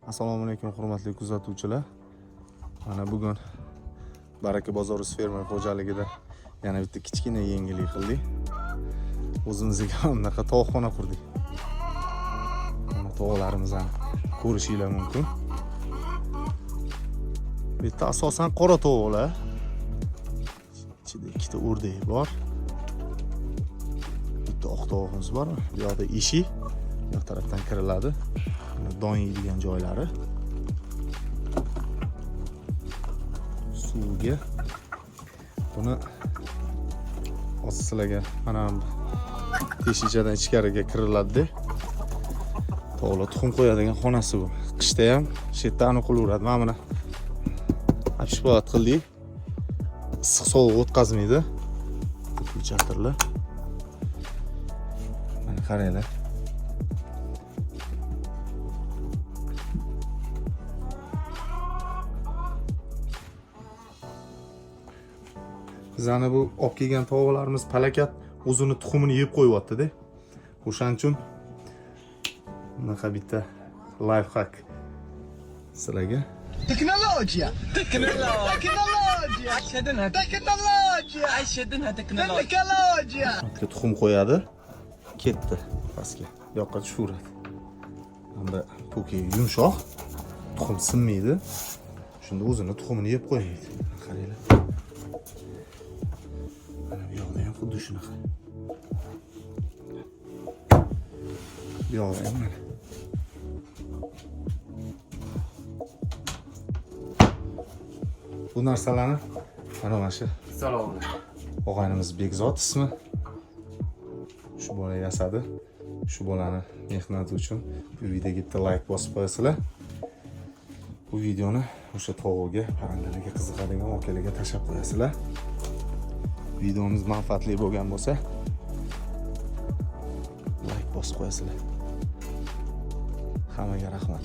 Assalomu alaykum hurmatli kuzatuvchilar. Mana bugun Baraka bozori fermer xo'jaligida yana bitta kichkina yangilik qildik. O'zimizga bunaqa tovuqxona qurdik. Mana tovuqlarimizni ko'rishinglar mumkin. Bitta asosan qora tovuqlar. Ichida ikkita o'rdak bor. Bitta oq tovuqimiz bor. Bu yoqda eshik, bu yoq tarafdan kiriladi. Don yeydigan joylari. Suvga buni hozir sizlarga mana teshichadan ichkariga kiriladi. To'g'ri tuxum qo'yadigan xonasi bu. Qishda ham shu yerda aniq qilaveradi. Mana buni apishboat qildik. Issiq sovuq o'tkazmaydi. Ko'chatirlar. Mana qaranglar. Bizani bu olib kelgan tovuqlarimiz palakat o'zini tuxumini yeb qo'yyapti-da. O'shaning uchun bunaqa bitta life hack sizlarga. Teknologiya. Teknologiya. Tuxum qo'yadi, ketdi pastga. Bu yoqqa tushaveradi. Hamda po'ki yumshoq, tuxum sinmaydi. Shunda o'zini tuxumini yeb qo'ymaydi. Qaranglar. Xuddi shunaqa. Bu yo'q mana. Bu narsalarni mana shu. Assalomu alaykum. Og'aynimiz Bekzod ismi. Shu bola yasadi. Shu bolani mehnati uchun bu videoga bitta like bosib qo'yasizlar. Bu videoni o'sha tovuqga, parandalarga qiziqadigan okalarga tashlab qo'yasizlar. Videomiz manfaatli bo'lgan bo'lsa, like bosib qo'yasizlar. Hammaga rahmat.